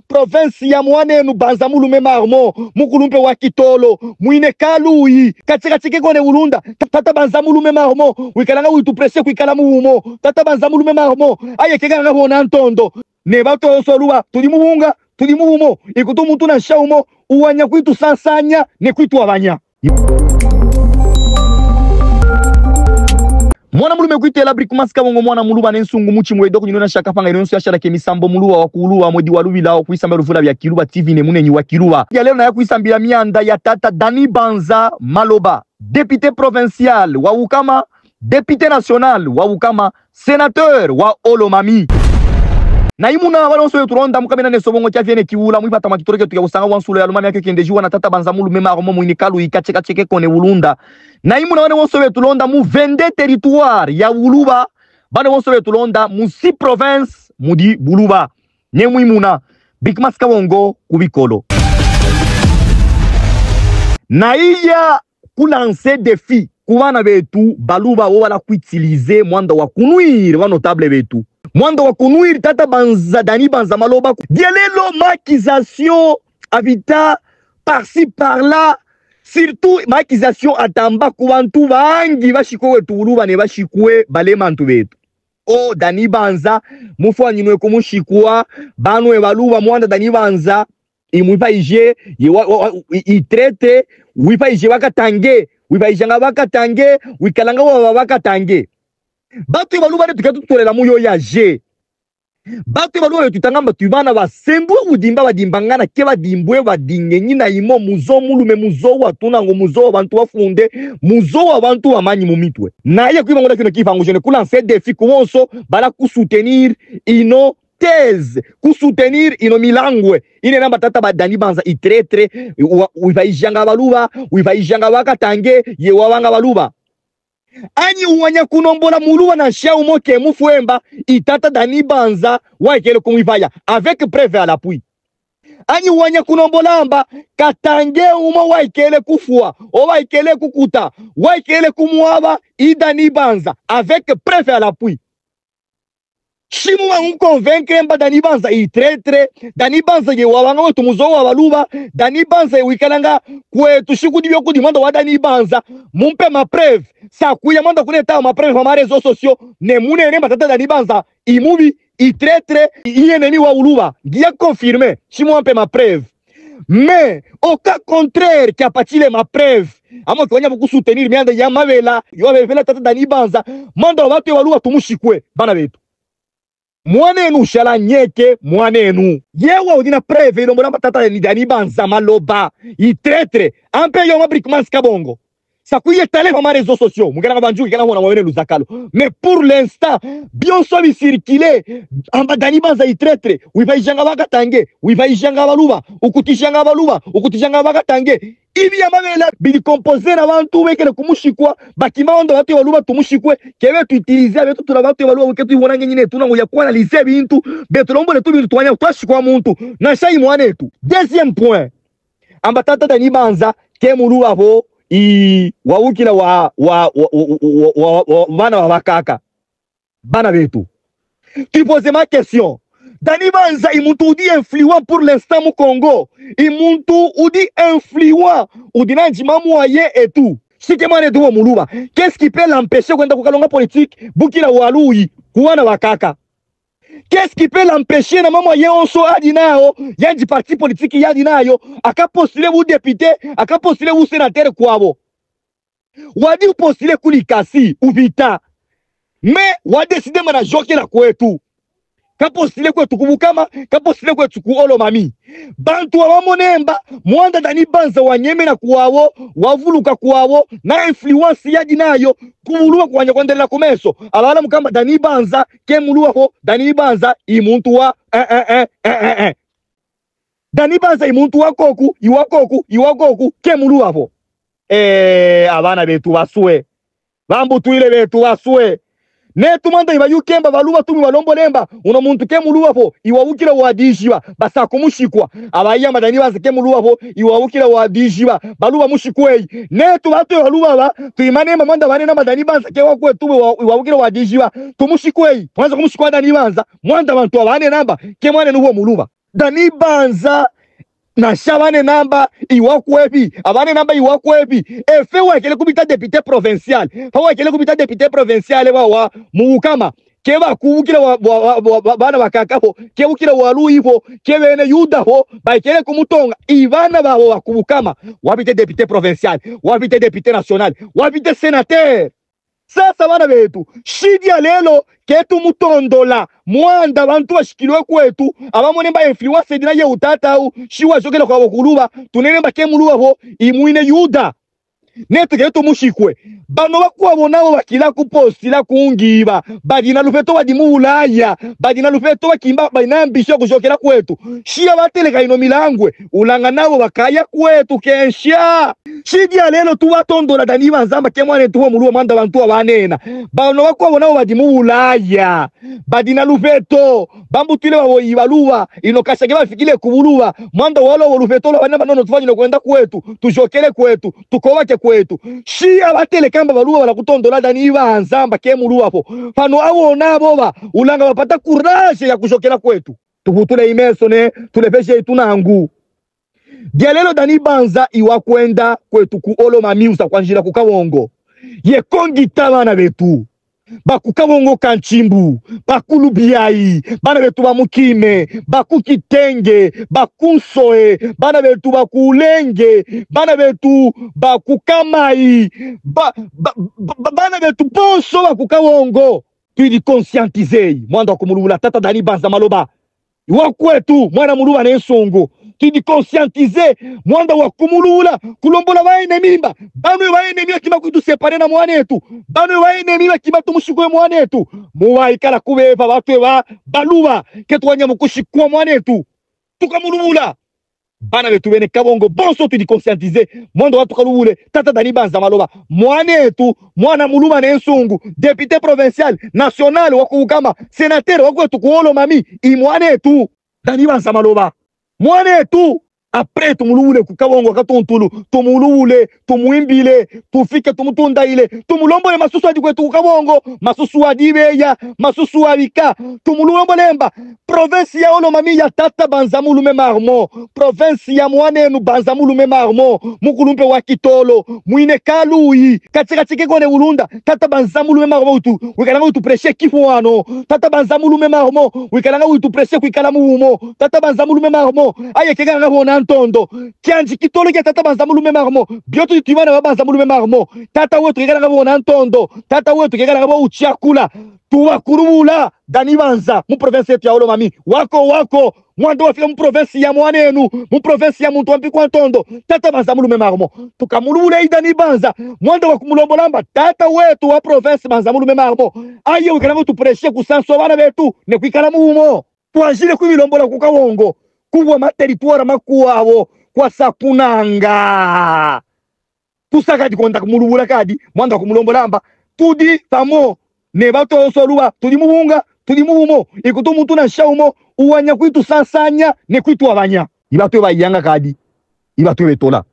province ya mwanenu banza mulume marmo mukulumpe wa kitolo muine kaluyi katika kone ulunda tata banza mulume marmo wikalanga witu presse kwikala muhumo tata banza mulume marmo aye keganga bona ntondo ne bato soluwa tuli muhunga tuli muhumo ikutu muntu na shaumo uwanya kwitu sansanya ne kwitu abanya mwana mulume kwitela brikmaska bongo mwana muluba nensungu muchi mwedo kunyona shaka panga inonso yashara ke misambo muluwa wakuluwa mwedi walubila okuisamba ruvula bya kiluba TV ne munenyi wa kiluba ya leo na yakuisambira mianda ya tata Dani Banza Maloba député provincial wa Ukama député national wa Ukama sénateur wa Olomami na imuna walonso yoturonda mukamena nesobongo kyafyene kiwula mwipata makitoroke tukabusanga wansulo ya Olomami yakekendejiwa na tata Banza mulume maromo mwinikalu ikacheka cheke kone ulunda na imuna wane wonso wetulonda mu 22 territoire ya Uluba bane wonso wetulonda mu 6 province mudi Buluba nyemu imuna bikmaska wongo kubikolo na iya kulanse defi kubana betu baluba wo wala kuitilize mwanda wa kunuir wa notable betu mwanda wa kunuir tata Banza Dani Banza Maloba dielelo maquisation habita par-ci par-là surtout maquisation atamba kubantu bangi bashikwe wetu Uluba ne bashikwe balemantu betu o Dani Banza mufanyinwe kumushikwa banwe baluba mwanda Dani Banza imwipa ije itrete wipa ije wakatange wipa ijanga wakatange wikalanga wa wakatange batu baluba ne tukatutolela muyo yaje batu baluba tutangamba tubana basembu udimba badimbangana ke badimbwe badingenyi na imo muzo mulume muzo watunango muzo abantu bafunde muzo abantu bamanyi mumitwe naye kwibangola kino kifango jene kulanse defi kuwonso bala kusoutenir ino thèse kusoutenir ino milangwe ine namba tata ba Dani Banza itretre wivaijanga baluba wivaijanga wakatange ye wawanga baluba anyi uwanya kunombola muluba na shau moke mufuemba itata Dani Banza waikele kumwivaya avec preuve à l'appui anyi uwanya kunombolamba katange uma waikele kufua o waikele kukuta waikele kumwaba Dani Banza avec preuve à l'appui shimu wa convaincre mba Dani Banza itretre Dani Banza ye wawanga wetu muzo wa baluba Dani Banza ye wikalanga kwetu shikudi byoku dimanda wa Dani Banza mumpe ma preuve sa kuya manda kuneta ma preuve ma réseaux sociaux ne mune ne matata Dani Banza imubi itretre iyeneni wa Uluba dia confirmer shimu mpe ma preuve mais au cas contraire qui a patile ma preuve amo kwanya buku soutenir mianda ya mavela yo bevela tata Dani Banza manda watu wa Uluba tumushikwe bana betu mwanenu shala nyeke mwanenu yewa udina preve ilombo namba tata ni Dani Banza Maloba itretre ampe yo mabrikmans kabongo sakuye tale ma réseaux sociaux mugana banjuki kana mwana mwene luzakalo mais pour l'instant bien so circuler amba Dani Banza itretre wivaijanga bakatange wivaijanga baluba ukutijanga bakatange ibi ya mabela bili composer abantu wekele kumushikwa bakimando batu baluba tumushikwe kebe tu utiliser betu turabatu baluba weketu ibonange nyine tunango ya kwa analyser bintu betu lombole tu bintu twanya twashikwa muntu na shayi mwanetu deuxième point amba tata Dani Banza ke muluba ho wawukila wa bana bakaka bana betu tu poses ma question Dani Banza imuntu udi influent pour l'instant mu Congo imuntu udi influent udina njima moyen et tout sike mane duwa muluba qu'est-ce qui peut l'empêcher kwenda kukalonga politique bukila waluyi kuwana wakaka qu'est-ce qui peut l'empêcher na mama yonso adinao yanji parti politique yadinayo akapostuler bu député akapostuler bu sénateur kwabo wadi postuler kulikasi uvita mais wadeside mana jokela kwetu kapostile kwetu kubukama kapostile kwetu ku Olomami bantu wa monemba mwanda Dani Banza wanyeme na kuwabo wavuluka kuwabo na influence yadi nayo kubulua kwanya kwendelela kumeso abala mukamba Dani Banza ke muluwa ho Dani Banza imuntu wa Dani Banza imuntu wa koku iwakoku ke muluwa ho abana betu baswe bambu tuile betu baswe netu manda iba yukemba baluba tumi balombo lemba uno muntu ke muluwa ho iwawukira wadishiba basa kumushikwa abayamba Dani Banza ke muluwa ho iwawukira wadishiba baluba mushikwei netu batu baluba ba tuimanema manda bane na Dani Banza ke wakwe tuwe iwawukira wadishiba tumushikwei mwanza kumushikwa Dani Banza mwanda bantu abane namba ke mwane nuwo muluba Dani Banza na shabane namba iwakwepi abane namba iwakwepi efe wakele kubita député provincial fa wakele kubita député provincial wa muukama keba kubukira bana bakakaho kebukira waluiho kebene yudaho bakele kumutonga ibana babo bakubukama wabite député provincial wabite député national wabite sénateur. Sasa bana betu shidia lelo ketu mutondola mwanda bantu bashikilwe kwetu abamone ba influence dina ye utata au shiwa jogela kwa bakuluba tunene bakemuluba ho imwine yuda neto ketu mushikwe bano bakwabonabo bakila kupostila kungiba badina lufeto badimu Ulaya badina lufeto bakimba bainambisho kujokela kwetu shia bateleka ino milangwe ulanga nabo bakaya kwetu kensha shidia lelo tuwatondola Dani Banza kemwane tuwa muluwa manda bantu abanena bano bakwabonabo badimu Ulaya badina lufeto bambutile babo ibaluwa ino kashage bafikile kubuluwa mwanda walo lufeto bana banono tufanyile kwenda kwetu tujokele kwetu tukobake kwetu shia batelekamba baluwa bala kutondola Dani Banza kemuluwa po pano awona boba ulanga bapata courage ya kujokela kwetu tukutule imesone tulefeshe tunangu dialelo Dani Banza iwakwenda kwetu ku Olomami usa kwanjira kukawongo ye kongita bana betu bakukawongo kanchimbu bakulubiai bana betu bamukime bakukitenge bakunsoe bana betu bakulenge bana betu bakukamai bana betu bonso bakukawongo tuidi conscientiser mwanda kumulula tata Dani Banza maloba wakwetu mwana muluba nensongo tuidi conscientiser mwanda wakumulula kulombola baene mimba banu baene mimba kima kutu separe na mwanetu banu baene mimba kima tumushikwe mwanetu muwaikala kubeva batwe ba baluba ketwanya mukushikwa mwanetu tukamulula bana betu bene kabongo bonso tuidi conscientiser mwanda watu kalubule tata Dani Banza maloba mwanetu mwana muluba nensongo député provincial national wakukama sénateur wakwetu ku Olomami imwanetu Dani Banza maloba mwanetu après tumulule kukawongo katontulu tumulule tumuimbile tufike tumutunda ile tumulombole masusu adi kwetu kukawongo masusu adibeya masusu abika tumulombolemba province ya Olomami ya tata Banza mulume marmo province ya mwanenu Banza mulume marmo mukulumpe wa Kitolo muine kalui katika kone ulunda tata Banza mulume marmo utu wikalanga utu preshe kifuano tata Banza mulume marmo wikalanga utu preshe kuikala muumo tata Banza mulume marmo aye keganga bona ntondo kianji Kitolo ya tata Banza mulume marmo bioto tibana ba Banza mulume marmo tata wetu keganga bona ntondo tata wetu keganga ba uchiakula tuwakurubula Dani Banza mu province yetu ya Olomami wako mwando wafika mu province ya mwanenu mu province ya muntu wampikwa ntondo tata Banza mulume marmo tukamulubula Dani Banza mwando wakumulombolamba tata wetu wa province Banza mulume marmo aye wikalanga tupreshe kusanso bana betu ne kwikala muumo tuanjile kubilombola kukawongo kubwa materitoire makuwabo kwa sakunanga tusakadi konta kumulubula kadi mwanda kumulombolamba tudi tamo ne bato soluba tudi muhunga tudi muhumo ikutu mutu na shaumo uwanya kwitu sansanya ne kwitu abanya ibatu bayanga kadi ibatu betola